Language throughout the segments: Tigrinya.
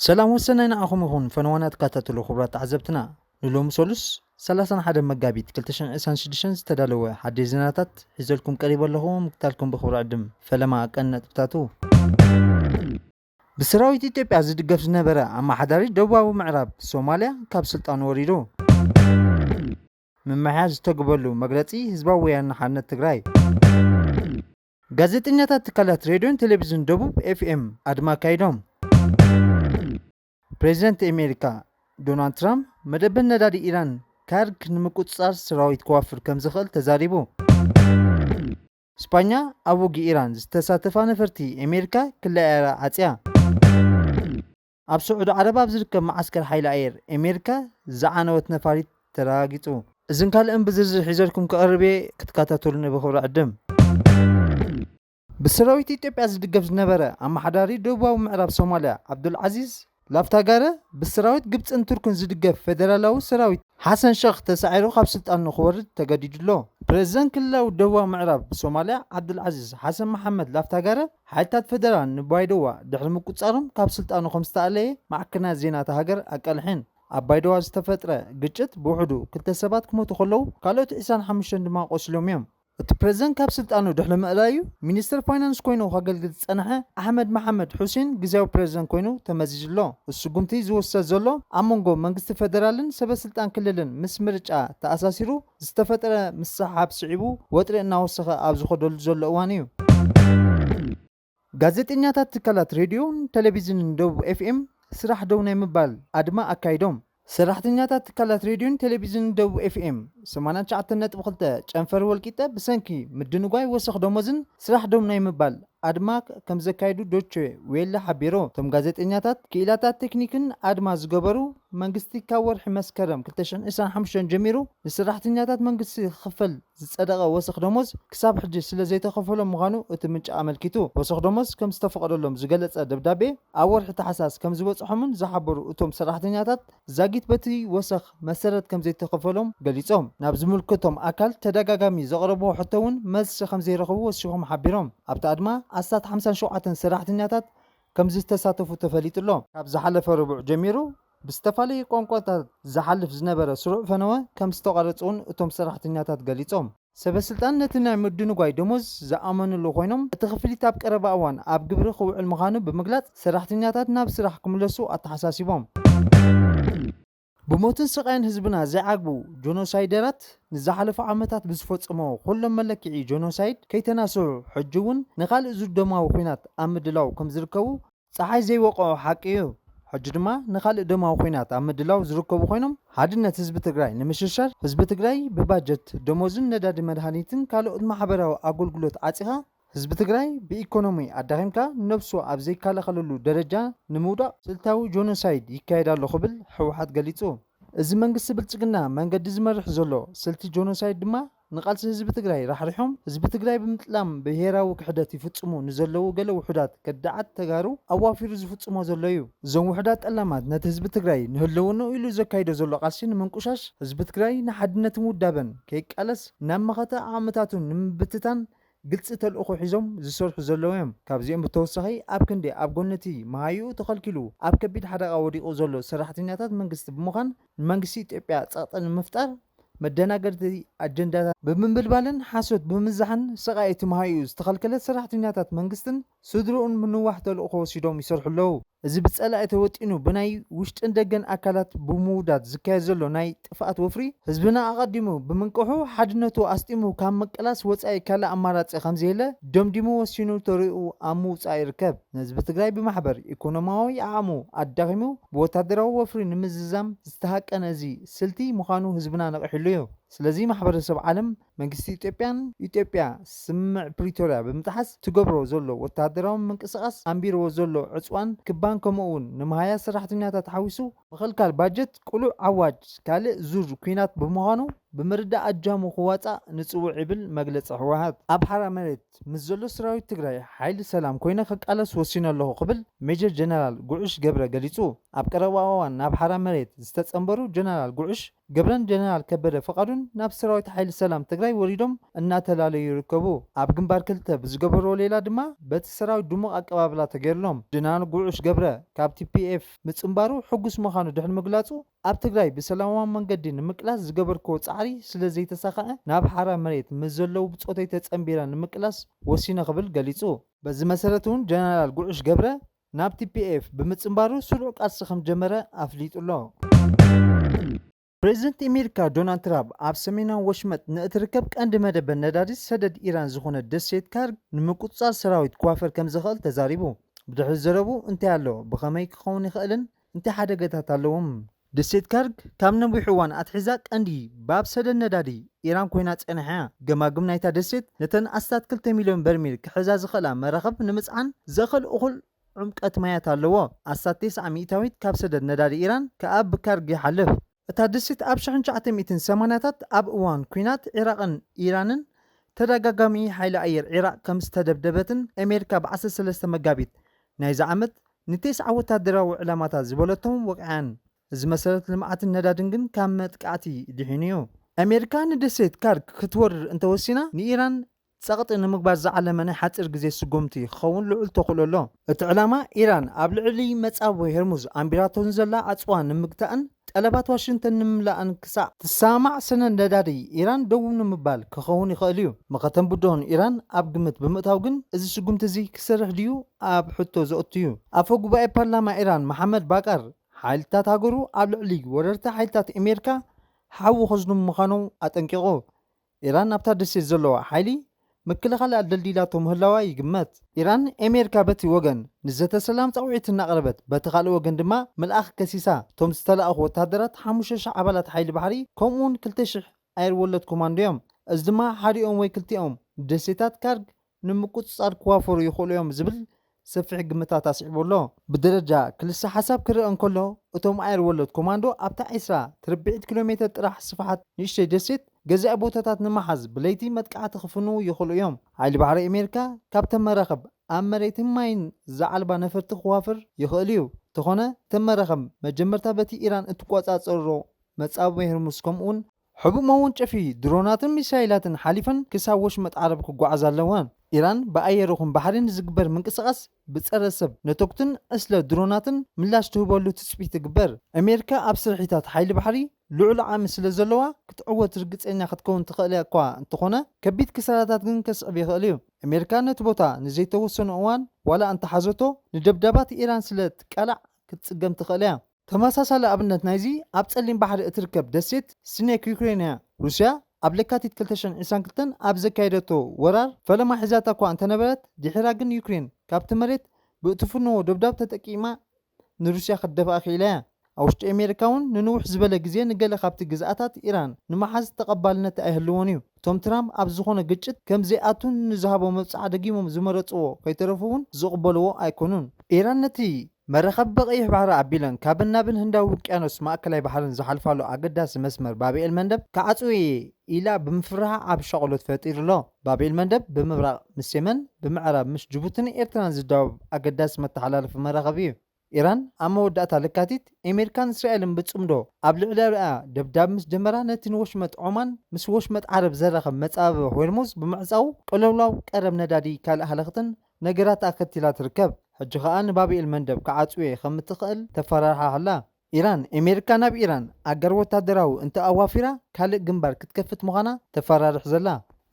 ሰላም ወሰናይና ኣኹም ይኹን ፈነዋናት ካታተሉ ኽብራት ተዓዘብትና ንሎም ሰሉስ 31 መጋቢት 2026 ዝተዳለወ ሓደሽ ዜናታት ሒዘልኩም ቀሪብ ኣለኹም ክታልኩም ብኽብሪ ዕድም ፈለማ ቀን ነጥብታቱ ብሰራዊት ኢትዮጵያ ዝድገፍ ዝነበረ ኣማሓዳሪ ደቡባዊ ምዕራብ ሶማልያ ካብ ስልጣኑ ወሪዱ ምምሕያሽ ዝተገበሉ መግለፂ ህዝባዊ ወያነ ሓርነት ትግራይ ጋዜጠኛታት ትካላት ሬድዮን ቴሌቪዥን ደቡብ ኤፍኤም ኣድማ ካይዶም ፕሬዚደንት አሜሪካ ዶናልድ ትራምፕ መደበን ነዳዲ ኢራን ካርግ ንምቁፅጻር ሰራዊት ክዋፍር ከም ዝኽእል ተዛሪቡ እስፓኛ ኣብ ውጊ ኢራን ዝተሳተፋ ነፈርቲ አሜሪካ ክለያየራ ዓፅያ ኣብ ስዑድ ዓረብ ኣብ ዝርከብ ማዓስከር ሓይሊ ኣየር አሜሪካ ዝዓነወት ነፋሪት ተረጋጊፁ እዝን ካልእን ብዝርዝር ሒዘልኩም ክቐርብ ክትከታተሉኒ ብኽብሪ ዕድም ብሰራዊት ኢትዮጵያ ዝድገፍ ዝነበረ ኣማሓዳሪ ደቡባዊ ምዕራብ ሶማልያ ዓብዱልዓዚዝ ላፍታጋረ ብሰራዊት ግብፅን ቱርክን ዝድገፍ ፌደራላዊ ሰራዊት ሓሰን ሸኽ ተሳዒሩ ካብ ስልጣኑ ክወርድ ተገዲድሎ ፕሬዚደንት ክልላዊ ደቡባዊ ምዕራብ ሶማልያ ዓብዱልዓዚዝ ሓሰን መሓመድ ላፍታጋረ ሓይልታት ፌደራል ንባይደዋ ድሕሪ ምቁፃሮም ካብ ስልጣኑ ከም ዝተኣለየ ማዕከናት ዜና እታ ሃገር ኣቀልሕን ኣብ ባይደዋ ዝተፈጥረ ግጭት ብውሕዱ 2 ሰባት ክሞቱ ከለዉ ካልኦት 25 ድማ ቆስሎም እዮም እቲ ፕሬዚደንት ካብ ስልጣኑ ድሕሪ ምእላዩ ሚኒስትር ፋይናንስ ኮይኑ ከገልግል ዝፀንሐ ኣሕመድ መሓመድ ሑሴን ግዜያዊ ፕሬዚደንት ኮይኑ ተመዚጅሎ እሱ ጉምቲ ዝውሰድ ዘሎ ኣብ መንጎ መንግስቲ ፌደራልን ሰበስልጣን ክልልን ምስ ምርጫ ተኣሳሲሩ ዝተፈጠረ ምስሓብ ስዒቡ ወጥሪ እናወሰኸ ኣብ ዝኸደሉ ዘሎ እዋን እዩ ጋዜጠኛታት ትካላት ሬድዮን ቴሌቪዥንን ደቡብ ኤፍኤም ስራሕ ደው ናይ ምባል ኣድማ ኣካይዶም ሰራሕተኛታት ትካላት ሬድዮን ቴሌቪዥን ደቡብ ኤፍኤም 89.2 ጨንፈር ወልቂጠ ብሰንኪ ምድንጓይ ወሰኽ ደሞዝን ስራሕ ደው ናይ ምባል ኣድማ ከም ዘካይዱ ዶቼ ዌለ ሓቢሮ እቶም ጋዜጠኛታት ክኢላታት ቴክኒክን ኣድማ ዝገበሩ መንግስቲ ካብ ወርሒ መስከረም 2025 ጀሚሩ ንሰራሕተኛታት መንግስቲ ክኽፈል ዝፀደቐ ወሰኽ ደሞዝ ክሳብ ሕጂ ስለ ዘይተኸፈሎም ምዃኑ እቲ ምንጭ ኣመልኪቱ ወሰኽ ደሞዝ ከም ዝተፈቐደሎም ዝገለጸ ደብዳቤ ኣብ ወርሒ ተሓሳስ ከም ዝበፅሖምን ዝሓበሩ እቶም ሰራሕተኛታት ዛጊት በቲ ወሰኽ መሰረት ከም ዘይተኸፈሎም ገሊፆም ናብ ዝምልከቶም ኣካል ተደጋጋሚ ዘቕረብዎ ሕቶ እውን መልሲ ከም ዘይረኸቡ ወሲኾም ሓቢሮም ኣብቲ ኣድማ ኣስታት 57 ሰራሕተኛታት ከም ዝተሳተፉ ተፈሊጡሎ ካብ ዝሓለፈ ርቡዕ ጀሚሩ ብዝተፈላለዩ ቋንቋታት ዝሓልፍ ዝነበረ ስሩዕ ፈነወ ከም ዝተቋረፁን እቶም ሰራሕተኛታት ገሊፆም ሰበስልጣን ነቲ ናይ ምድንጓይ ደሞዝ ዝኣመንሉ ኮይኖም እቲ ክፍሊት ኣብ ቀረባ እዋን ኣብ ግብሪ ክውዕል ምዃኑ ብምግላፅ ሰራሕተኛታት ናብ ስራሕ ክምለሱ ኣተሓሳሲቦም ብሞትን ስቃይን ህዝብና ዘይዓግቡ ጆኖሳይደራት ንዝሓለፉ ዓመታት ብዝፈፀሞ ኩሎም መለክዒ ጆኖሳይድ ከይተናስሑ ሕጂ እውን ንኻልእ ዝደማዊ ኩናት ኣብ ምድላው ከም ዝርከቡ ፀሓይ ዘይወቕዖ ሓቂ እዩ ሕጂ ድማ ንኻልእ ደማዊ ኩናት ኣብ ምድላው ዝርከቡ ኮይኖም ሓድነት ህዝቢ ትግራይ ንምሽርሻር ህዝቢ ትግራይ ብባጀት ደሞዝን ነዳዲ መድሃኒትን ካልኦት ማሕበራዊ ኣገልግሎት ዓፂኻ ህዝቢ ትግራይ ብኢኮኖሚ ኣዳኺምካ ነብሱ ኣብ ዘይከላኸለሉ ደረጃ ንምውዳቕ ስልታዊ ጆኖሳይድ ይካየዳሎ ክብል ሕወሓት ገሊፁ እዚ መንግስቲ ብልፅግና መንገዲ ዝመርሕ ዘሎ ስልቲ ጆኖሳይድ ድማ ንቃልሲ ህዝቢ ትግራይ ራሕሪሖም ህዝቢ ትግራይ ብምጥላም ብሄራዊ ክሕደት ይፍፅሙ ንዘለዉ ገለ ውሕዳት ከዳዓት ተጋሩ ኣዋፊሩ ዝፍፅሞ ዘሎ እዩ እዞም ውሕዳት ጠላማት ነቲ ህዝቢ ትግራይ ንህልውኑ ኢሉ ዘካይዶ ዘሎ ቃልሲ ንምንቁሻሽ ህዝቢ ትግራይ ንሓድነትን ውዳበን ከይቃለስ ናብ መኸተ ዓቕምታቱን ንምብትታን ግልፂ ተልእኾ ሒዞም ዝሰርሑ ዘለዉ እዮም ካብዚኦም ብተወሳኺ ኣብ ክንዲ ኣብ ጎነቲ መሃይኡ ተኸልኪሉ ኣብ ከቢድ ሓደጋ ወዲቑ ዘሎ ሰራሕተኛታት መንግስቲ ብምዃን ንመንግስቲ ኢትዮጵያ ፀቕጢ ንምፍጣር መደናገርቲ ኣጀንዳታት ብምብልባልን ሓሶት ብምዛሕን ሰቃይ እቲ መሃይኡ ዝተኸልከለ ሰራሕተኛታት መንግስትን ስድርኡን ምንዋሕ ተልእኾ ወሲዶም ይሰርሑ ኣለዉ እዚ ብፀላኢ ተወጢኑ ብናይ ውሽጥን ደገን ኣካላት ብምውዳድ ዝካየድ ዘሎ ናይ ጥፍኣት ወፍሪ ህዝብና ኣቐዲሙ ብምንቅሑ ሓድነቱ ኣስጢሙ ካብ መቀላስ ወፃኢ ካልእ ኣማራፂ ከምዘየለ ደምዲሙ ወሲኑ ተሪኡ ኣብ ምውፃእ ይርከብ ንህዝቢ ትግራይ ብማሕበር ኢኮኖሚያዊ ዓቕሙ ኣዳኺሙ ብወታደራዊ ወፍሪ ንምዝዛም ዝተሃቀነ እዚ ስልቲ ምዃኑ ህዝብና ነቂሕሉ እዩ ስለዚ ማሕበረሰብ ዓለም መንግስቲ ኢትዮጵያ ስምምዕ ፕሪቶሪያ ብምጥሓስ ትገብሮ ዘሎ ወታደራዊ ምንቅስቃስ ኣንቢርዎ ዘሎ ዕፅዋን ክባን ከምኡውን ንመሃያ ሰራሕተኛታት ሓዊሱ ምኽልካል ባጀት ቁሉዕ ዓዋጅ ካልእ ዙር ኩናት ብምዃኑ ብምርዳእ ኣጃሙ ክዋፃእ ንጽውዕ ይብል መግለፂ ህወሓት ኣብ ሓራ መሬት ምስ ዘሎ ሰራዊት ትግራይ ሓይሊ ሰላም ኮይነ ክቃለስ ወሲኑ ኣለኹ ክብል ሜጀር ጀነራል ጉዑሽ ገብረ ገሊጹ። ኣብ ቀረባ እዋን ናብ ሓራ መሬት ዝተጸንበሩ ጀነራል ጉዑሽ ገብረን ጀነራል ከበደ ፈቃዱን ናብ ሰራዊት ሓይሊ ሰላም ትግራይ ወሪዶም እናተላለዩ ይርከቡ። ኣብ ግንባር ክልተ ብዝገበሮ ሌላ ድማ በቲ ሰራዊት ድሙቕ ኣቀባብላ ተገይሩሎም። ጀነራል ጉዑሽ ገብረ ካብ ቲፒኤፍ ምጽንባሩ ሕጉስ ምዃኑ ድሕሪ ምግላጹ ኣብ ትግራይ ብሰላማዊ መንገዲ ንምቅላስ ዝገበርክዎ ጻዕሪ ስለ ዘይተሳኽዐ ናብ ሓራ መሬት ምስ ዘለው ብጾተይ ተጸንቢረ ንምቅላስ ወሲነ ክብል ገሊጹ። በዚ መሰረት እውን ጀነራል ጉዑሽ ገብረ ናብ ቲፒኤፍ ብምጽንባሩ ስሩዕ ቃልሲ ከም ጀመረ ኣፍሊጡሎ። ፕሬዚደንት ኣሜሪካ ዶናልድ ትራምፕ ኣብ ሰሜናዊ ወሽመጥ ንእትርከብ ቀንዲ መደበር ነዳዲ ሰደድ ኢራን ዝኾነ ደሴት ካርግ ንምቁፅጻር ሰራዊት ክዋፈር ከም ዝኽእል ተዛሪቡ። ብድሕሪ ዘረቡ እንታይ ኣሎ፣ ብኸመይ ክኸውን ይኽእልን እንታይ ሓደጋታት ኣለዎም? ደሴት ካርግ ካብ ነዊሕ እዋን ኣትሒዛ ቀንዲ ባብ ሰደድ ነዳዲ ኢራን ኮይና ጸኒሓ እያ። ገማግም ናይታ ደሴት ነተን ኣስታት 2 ሚልዮን በርሚል ክሕዛ ዝኽእላ መራኸብ ንምጽዓን ዘኽእል እኹል ዕምቀት ማያት ኣለዎ። ኣስታት 9 ሚእታዊት ካብ ሰደድ ነዳዲ ኢራን ከኣብ ብካርግ ይሓልፍ። እታ ደሴት ኣብ 1980ታት ኣብ እዋን ኩናት ኢራቅን ኢራንን ተደጋጋሚ ሓይሊ ኣየር ኢራቅ ከም ዝተደብደበትን ኣሜሪካ ብ13 መጋቢት ናይዚ ዓመት ን9 ወታደራዊ ዕላማታት ዝበለቶም ወቅዓን። እዚ መሰረት ልምዓትን ነዳድን ግን ካብ መጥቃዕቲ ድሒኑ እዩ። ኣሜሪካ ንደሴት ካርግ ክትወርር እንተወሲና ንኢራን ጸቕጢ ንምግባር ዝዓለመ ናይ ሓፂር ግዜ ስጉምቲ ክኸውን ልዑል ተኽእሎ ኣሎ። እቲ ዕላማ ኢራን ኣብ ልዕሊ መጻወይ ሄርሙዝ ኣንቢራቶን ዘላ ኣጽዋን ንምግታእን ጠለባት ዋሽንግተን ንምምላእን ክሳዕ ትሰማዕ ሰነድ ነዳዲ ኢራን ደው ንምባል ክኸውን ይኽእል እዩ። መኸተን ቡድን ኢራን ኣብ ግምት ብምእታው ግን እዚ ስጉምቲ እዚ ክሰርሕ ድዩ ኣብ ሕቶ ዘእቱ እዩ። ኣፈ ጉባኤ ፓርላማ ኢራን መሐመድ ባቃር ሓይልታት ሃገሩ ኣብ ልዕሊ ወረርቲ ሓይልታት ኣሜሪካ ሓዊ ክዝኑ ምዃኖም ኣጠንቂቑ። ኢራን ኣብታ ደሴት ዘለዋ ሓይሊ ምክልኻል ኣደልዲላቶ ምህላዋ ይግመት። ኢራን ኣሜሪካ በቲ ወገን ንዘተ ሰላም ጻውዒት እናቕረበት በቲ ካልእ ወገን ድማ መልኣኽ ከሲሳ። እቶም ዝተለኣኹ ወታደራት 5,000 ኣባላት ሓይሊ ባሕሪ ከምኡውን 2,000 ኣየር ወለድ ኮማንዶ እዮም። እዚ ድማ ሓዲኦም ወይ ክልቲኦም ደሴታት ካርግ ንምቁፅጻር ክዋፈሩ ይኽእሉ እዮም ዝብል ሰፊሕ ግምታት ኣስዒቡ ኣሎ። ብደረጃ ክልሳ ሓሳብ ክርአ እንከሎ እቶም ኣየር ወለድ ኮማንዶ ኣብታ 20 ትርብዒት ኪሎ ሜትር ጥራሕ ስፍሓት ንእሽተይ ደሴት ገዛኢ ቦታታት ንመሓዝ ብለይቲ መጥቃዕቲ ክፍንው ይኽእሉ እዮም። ሓይሊ ባሕሪ ኣሜሪካ ካብተን መራኸብ ኣብ መሬትን ማይን ዝዓልባ ነፈርቲ ክዋፍር ይኽእል እዩ። እንተኾነ እተን መራኸብ መጀመርታ በቲ ኢራን እትቆጻጸሮ መጻወይ ሄርሙዝ ከምኡውን ሕቡእ መወንጨፊ ድሮናትን ሚሳይላትን ሓሊፈን ክሳብ ወሽመጥ ዓረብ ክጓዓዛ ኣለወን። ኢራን ብኣየር ይኹን ባሕሪን ዝግበር ምንቅስቓስ ብጸረ ሰብ ነተኩትን ዕስለ ድሮናትን ምላሽ ትህበሉ ትጽቢት ትግበር። ኣሜሪካ ኣብ ስርሒታት ሓይሊ ባሕሪ ልዑል ዓቕሚ ስለ ዘለዋ ክትዕወት ርግፀኛ ክትከውን ትኽእል እኳ እንተኾነ ከቢድ ክሳራታት ግን ከስዕብ ይኽእል እዩ። ኣሜሪካ ነቲ ቦታ ንዘይተወሰነ እዋን ዋላ እንተሓዘቶ ንደብዳባት ኢራን ስለ ትቀላዕ ክትጽገም ትኽእል እያ። ተመሳሳሊ ኣብነት ናይዚ ኣብ ጸሊም ባሕሪ እትርከብ ደሴት ስኔክ ዩክሬን እያ። ሩስያ ኣብ ለካቲት 2022 ኣብ ዘካየደቶ ወራር ፈለማ ሒዛታ እኳ እንተነበረት ድሕራ ግን ዩክሬን ካብቲ መሬት ብእትፍንዎ ደብዳብ ተጠቂማ ንሩስያ ክደፍኣ ክኢላ እያ። ኣብ ውሽጢ ኣሜሪካ እውን ንንውሕ ዝበለ ግዜ ንገለ ካብቲ ግዝኣታት ኢራን ንመሓዝ ተቐባልነት ኣይህልዎን እዩ። እቶም ትራምፕ ኣብ ዝኾነ ግጭት ከምዘይኣቱን ንዝሃቦ መብፅዓ ደጊሞም ዝመረፅዎ ከይተረፉ እውን ዝቕበልዎ ኣይኮኑን። ኢራን ነቲ መራኸቢ በቐይሕ ባሕሪ ኣቢለን ካብን ናብን ህንዳዊ ውቅያኖስ ማእከላይ ባሕርን ዝሓልፋሉ ኣገዳሲ መስመር ባብኤል መንደብ ከዓጽውየ ኢላ ብምፍራህ ዓብ ሸቕሎት ፈጢሩ ኣሎ። ባብኤል መንደብ ብምብራቕ ምስ የመን ብምዕራብ ምስ ጅቡትን ኤርትራን ዝዳወብ ኣገዳሲ መተሓላለፊ መራኸቢ እዩ። ኢራን ኣብ መወዳእታ ለካቲት ኣሜሪካን እስራኤልን ብጽምዶ ኣብ ልዕሊኣ ደብዳብ ምስ ጀመራ ነቲ ንወሽመጥ ዖማን ምስ ወሽመጥ ዓረብ ዘራኸብ መጻበቢ ሆርሙዝ ብምዕጻው ቅልውላው ቀረብ ነዳዲ ካልእ ሃለኽትን ነገራት ኣከቲላ ትርከብ። ሕጂ ከዓ ንባብኤል መንደብ ከዓጽውየ ከም እትኽእል ተፈራርሓ ኣላ። ኢራን ኣሜሪካ ናብ ኢራን ኣገር ወታደራዊ እንተ ኣዋፊራ ካልእ ግንባር ክትከፍት ምዃና ተፈራርሕ ዘላ።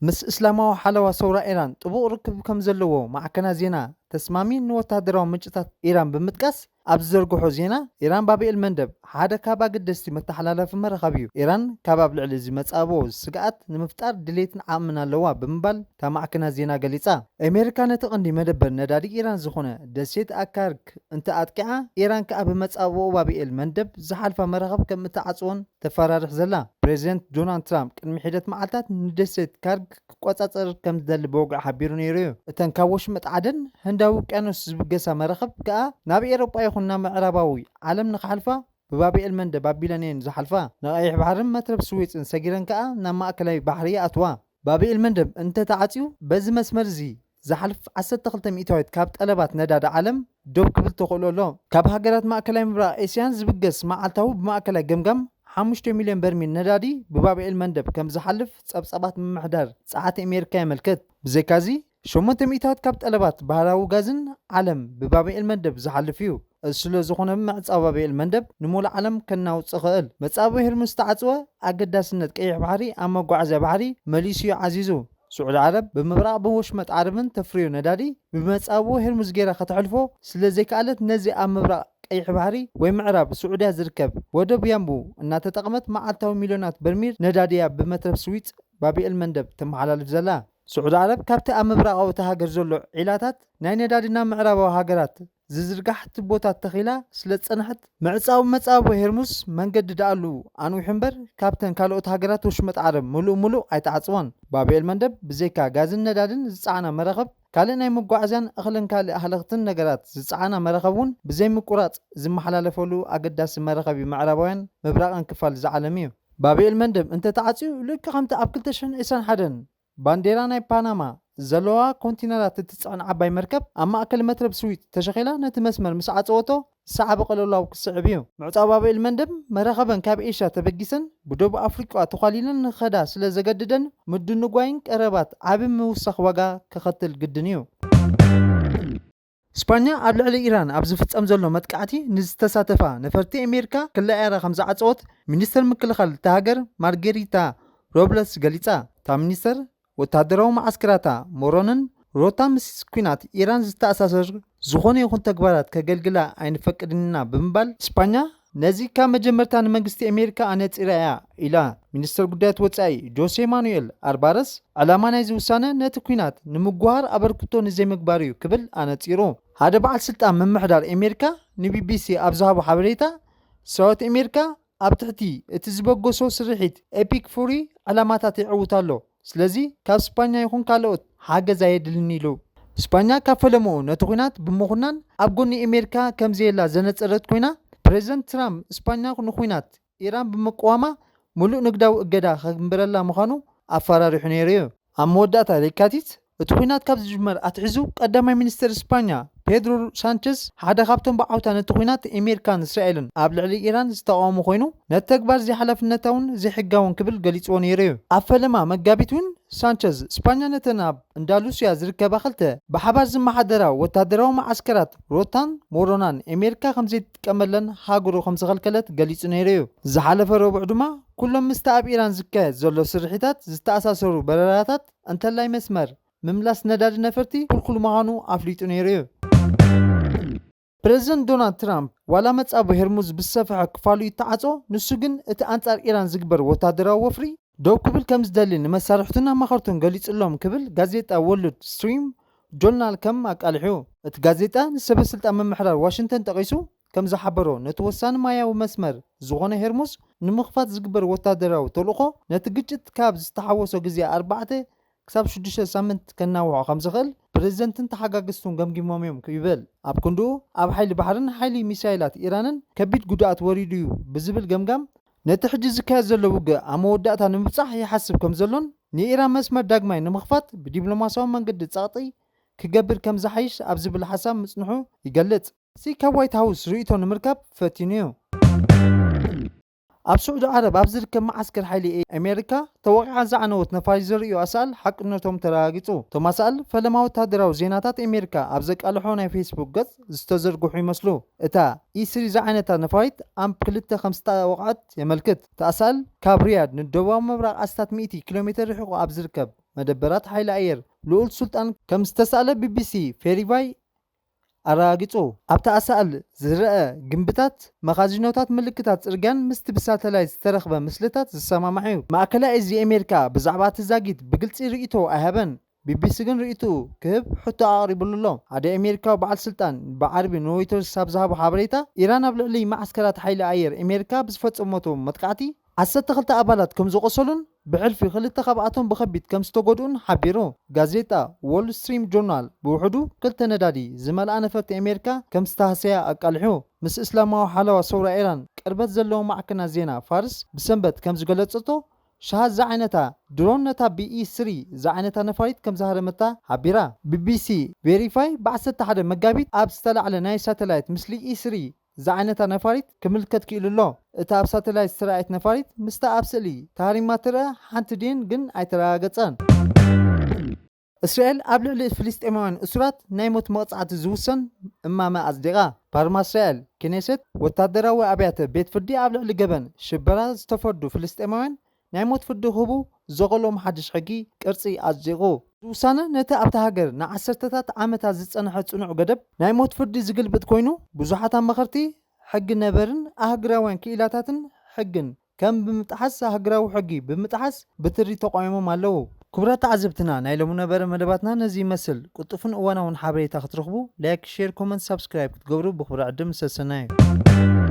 ምስ እስላማዊ ሓለዋ ሰውራ ኢራን ጥቡቕ ርክብ ከም ዘለዎ ማዕከና ዜና ተስማሚ ንወታደራዊ ምንጭታት ኢራን ብምጥቃስ ኣብ ዝዘርግሖ ዜና ኢራን ባብኤል መንደብ ሓደ ካብ ኣገደስቲ መተሓላለፊ መራኸቢ እዩ። ኢራን ካብ ኣብ ልዕሊ እዚ መጻቦ ስግኣት ንምፍጣር ድሌትን ዓቕምን ኣለዋ ብምባል እታ ማዕከና ዜና ገሊጻ። ኣሜሪካ ነቲ ቀንዲ መደበር ነዳዲ ኢራን ዝኾነ ደሴት ካርግ እንተ ኣጥቂዓ ኢራን ከዓ ብመጻቦ ባብኤል መንደብ ዝሓልፋ መራኸብ ከም እትዓጽወን ተፈራርሕ ዘላ። ፕሬዚደንት ዶናልድ ትራምፕ ቅድሚ ሒደት መዓልታት ንደሴት ካርግ ክቆጻጸር ከም ዝደሊ ብወግዒ ሓቢሩ ነይሩ እዩ። እተን ካብ ወሽመጥ ዓደን ህንዳዊ ውቅያኖስ ዝብገሳ መራኸብ ከዓ ናብ ኤሮጳ ይኹን ናብ ምዕራባዊ ዓለም ንኽሓልፋ ببابئ المندب بابيلانين زحلفا نقايح بحر مترب سويس سجيرن كأ نما أكلاي بحرية أتوا بابئ المندب أنت تعطيو بز مسمرزي زحلف 1200 كاب طلبات نداد عالم دوب كبل تقولولو كاب هاجرات ماكلاي مبرق اسيان زبقس معلتاو بماكلاي جمجم 5 مليون برميل ندادي ببابئ المندب كم زحلف صبصبات ممحدار ساعات امريكا يملكت بزيكازي 800 كاب طلبات بهراو غازن عالم ببابئ المندب زحلفيو اسلو زخونه معصاب بابئ المندب نمول عالم كناوص خእል مصاب هرمس تعصوه اگداسنت قيح بحري اما غعزه بحري ماليسيا عزيزو سعود عرب بمبراق بوشمت عربن تفريو ندادي بمصابو هرمز غيره ختحلفو سلازي قالت نزي ام مبراق قيح بحري وي معرب سعوديا زركب ودب يامبو ان تتقمت معالتاو مليونات برميل نداديا بمترب سويت بابئ المندب تمحلالف زلا سعود عرب كابت ام مبراق وتهاجر زلو عيلاتات ناي ندادينا معربو هاجرات ززرقحت بوتات تخيلا سلصنحت مصاب هرمس منقد دالو انو حنبر كابتن كالوت هاجرات وشمت عرب ملو ايتعصوان بابئ المندب بزيكا غازن ندادن زصعنا مرخب كالناي مغعزان اخلن كال اهلختن نغرات زصعنا مرخبون بزي مقراط زمحلالفلو اقداس مرخبي معربوين مبراقن كفال زعلميو بابئ المندب انت تعصيو لك خمت اب 2021 بانديرا ناي باناما زلوا كونتينرات تتصعن عباي مركب اما اكل مترب سويت تشغيلا نت مسمر مسعصوتو ساعه بقلولاو كسعبيو معصاب بابئ المندب مرخبن كاب ايشا تبجسن بدوب افريقيا تخاليلن خدا سلا زغددن مدن غوين قربات عب موسخ وغا كختل قدنيو اسبانيا ኣብ ልዕሊ ኢራን ኣብ ዝፍጸም ዘሎ መጥቃዕቲ ንዝተሳተፋ ነፈርቲ ኣሜሪካ ክለኣራ ከም ዝዓጽወት ሚኒስተር ምክልኻል ተሃገር ማርጌሪታ ሮብለስ ገሊጻ እታ ሚኒስተር ወታደራዊ ማዓስከራታ ሞሮንን ሮታ ምስ ኩናት ኢራን ዝተኣሳሰር ዝኾነ ይኹን ተግባራት ከገልግላ ኣይንፈቅድና ብምባል እስፓኛ ነዚ ካብ መጀመርታ ንመንግስቲ ኣሜሪካ ኣነፂራያ ኢላ ሚኒስተር ጉዳያት ወጻኢ ጆሴ ማኑኤል አርባረስ ዓላማ ናይዚ ውሳነ ነቲ ኩናት ንምጓሃር ኣበርክቶ ንዘይምግባር እዩ ክብል ኣነፂሩ ሓደ በዓል ስልጣን ምምሕዳር ኣሜሪካ ንቢቢሲ ኣብ ዝሃቦ ሓበሬታ ሰራዊት ኣሜሪካ ኣብ ትሕቲ እቲ ዝበገሶ ስርሒት ኤፒክ ፉሪ ዓላማታት ይዕውት ኣሎ ስለዚ ካብ እስፓኛ ይኹን ካልኦት ሓገዝ ኣየድልን ኢሉ እስፓኛ ካብ ፈለምኡ ነቲ ኩናት ብምኹናን ኣብ ጎኒ ኣሜሪካ ከምዘየላ ዘነፀረት ኮይና ፕሬዚደንት ትራምፕ እስፓኛ ንኩናት ኢራን ብምቅዋማ ሙሉእ ንግዳዊ እገዳ ከግንብረላ ምዃኑ ኣፈራሪሑ ነይሩ እዩ ኣብ መወዳእታ ለካቲት እቲ ኩናት ካብ ዝጅመር ኣትሒዙ ቀዳማይ ሚኒስትር እስፓኛ ፔድሮ ሳንቸዝ ሓደ ካብቶም በዓውታ ነቲ ኩናት ኣሜሪካን እስራኤልን ኣብ ልዕሊ ኢራን ዝተቃወሙ ኮይኑ ነቲ ተግባር ዘይሓላፍነታውን ዘይሕጋውን ክብል ገሊፅዎ ነይሩ እዩ ኣብ ፈለማ መጋቢት እውን ሳንቸዝ እስፓኛ ነተን ኣብ እንዳሉስያ ዝርከባ ክልተ ብሓባር ዝመሓደራ ወታደራዊ ማዓስከራት ሮታን ሞሮናን ኣሜሪካ ከምዘይትጥቀመለን ሃገሩ ከም ዝኸልከለት ገሊፁ ነይሩ እዩ ዝሓለፈ ረቡዕ ድማ ኩሎም ምስቲ ኣብ ኢራን ዝካየድ ዘሎ ስርሒታት ዝተኣሳሰሩ በረራታት እንተላይ መስመር ምምላስ ነዳዲ ነፈርቲ ኩልኩል ምዃኑ ኣፍሊጡ ነይሩ እዩ ፕሬዚደንት ዶናልድ ትራምፕ ዋላ መጻብ ሄርሙዝ ብሰፍሐ ክፋሉ ይተዓጾ ንሱ ግን እቲ አንጻር ኢራን ዝግበር ወታደራዊ ወፍሪ ደው ክብል ከም ዝደሊ ንመሳርሕቱን ኣማኸርቱን ገሊጹሎም ክብል ጋዜጣ ወርልድ ስትሪም ጆርናል ከም ኣቃልሑ እቲ ጋዜጣ ንሰበ ስልጣን ምምሕዳር ዋሽንግተን ጠቂሱ ከም ዝሓበሮ ነቲ ወሳኒ ማያዊ መስመር ዝኾነ ሄርሙዝ ንምኽፋት ዝግበር ወታደራዊ ተልእኾ ነቲ ግጭት ካብ ዝተሓወሶ ግዜ 4 ክሳብ 6 ሳምንት ከናውዖ ከም ዝኽእል ፕሬዚደንትን ተሓጋግዝቱን ገምጊሞም እዮም ይብል ኣብ ክንድኡ ኣብ ሓይሊ ባሕርን ሓይሊ ሚሳይላት ኢራንን ከቢድ ጉድኣት ወሪዱ እዩ ብዝብል ገምጋም ነቲ ሕጂ ዝካየድ ዘሎ ውግእ ኣብ መወዳእታ ንምብፃሕ ይሓስብ ከም ዘሎን ንኢራን መስመር ዳግማይ ንምኽፋት ብዲፕሎማስያዊ መንገዲ ጸቕጢ ክገብር ከም ዝሓይሽ ኣብ ዝብል ሓሳብ ምጽንሑ ይገልጽ እዚ ካብ ዋይት ሃውስ ርእይቶ ንምርካብ ፈቲኑ እዩ ኣብ ስዑድ ዓረብ ኣብ ዝርከብ ማዓስከር ሓይሊ ኣሜሪካ ተወቂዓ ዝዓነወት ነፋሪት ዘርእዩ ኣሳል ሓቅነቶም ተረጋጊጹ እቶም ኣሳል ፈለማ ወታደራዊ ዜናታት ኣሜሪካ ኣብ ዘቃልሖ ናይ ፌስቡክ ገጽ ዝተዘርግሑ ይመስሉ እታ ኢስሪ ዝዓይነታ ነፋሪት ኣምፕ 2 ከም ዝተወቅዐት የመልክት እታ ኣሳል ካብ ሪያድ ንደቡባዊ ምብራቕ 100 ኪሎ ሜትር ርሒቑ ኣብ ዝርከብ መደበራት ሓይሊ ኣየር ልዑል ሱልጣን ከም ዝተሳእለ ቢቢሲ ፌሪቫይ ኣረጋጊጹ ኣብታ ኣሳል ዝረአ ግንብታት መኻዚኖታት ምልክታት ጽርግያን ምስቲ ብሳተላይት ዝተረኽበ ምስልታት ዝሰማማዕ እዩ ማእከላይ እዚ ኣሜሪካ ብዛዕባ እቲ ዛጊት ብግልፂ ርእይቶ ኣይሃበን ቢቢሲ ግን ርእይቱ ክህብ ሕቶ ኣቕሪቡሉ ኣሎ ሓደ ኣሜሪካዊ በዓል ስልጣን ብዓረቢ ንሮይተርስ ኣብ ዝሃቦ ሓበሬታ ኢራን ኣብ ልዕሊ ማዓስከራት ሓይሊ ኣየር ኣሜሪካ ብዝፈጸመቶ መጥቃዕቲ 12 ኣባላት ከም ዝቆሰሉን ብሕልፊ ክልተ ካብኣቶም ብከቢድ ከም ዝተጎድኡን ሓቢሩ። ጋዜጣ ዎል ስትሪት ጆርናል ብውሕዱ ክልተ ነዳዲ ዝመልኣ ነፈርቲ ኣሜሪካ ከም ዝተሃሰያ ኣቃልሑ። ምስ እስላማዊ ሓለዋ ሰውራ ኢራን ቅርበት ዘለዎ ማዕከናት ዜና ፋርስ ብሰንበት ከም ዝገለጸቶ ሸሃዝ ዝዓይነታ ድሮን ነታ BE-3 ዝዓይነታ ነፋሪት ከም ዝሃረመታ ሓቢራ። BBC ቬሪፋይ ብ11 መጋቢት ኣብ ዝተላዕለ ናይ ሳተላይት ምስሊ E3 ዝዓይነታ ነፋሪት ክምልከት ክኢሉ ኣሎ። እታ ኣብ ሳተላይት ዝተረኣየት ነፋሪት ምስታ ኣብ ስእሊ ተሃሪማ ትረአ ሓንቲ ድን ግን ኣይተረጋገፀን። እስራኤል ኣብ ልዕሊ ፍልስጤማውያን እሱራት ናይ ሞት መቕጻዕቲ ዝውሰን እማመ ኣጽዲቓ። ፓርላማ እስራኤል ክኔሴት ወታደራዊ ኣብያተ ቤት ፍርዲ ኣብ ልዕሊ ገበን ሽበራ ዝተፈርዱ ፍልስጤማውያን ናይ ሞት ፍርዲ ክህቡ ዘቕሎም ሓድሽ ሕጊ ቅርጺ ኣጽዲቑ። ውሳነ ነቲ ኣብታ ሃገር ንዓሰርተታት ዓመታት ዝጸንሐ ጽኑዕ ገደብ ናይ ሞት ፍርዲ ዝግልብጥ ኮይኑ ብዙሓት ኣመኸርቲ ሕጊ ነበርን ኣህግራውያን ክኢላታትን ሕግን ከም ብምጥሓስ ኣህግራዊ ሕጊ ብምጥሓስ ብትሪ ተቃዊሞም ኣለዉ። ክቡራት ተዓዘብትና ናይ ሎሚ ነበረ መደባትና ነዚ ይመስል። ቁጡፍን እዋናውን ሓበሬታ ክትረኽቡ ላይክ፣ ሼር፣ ኮመንት፣ ሳብስክራይብ ክትገብሩ ብኽብሪ ዕድም ሰሰና እዩ።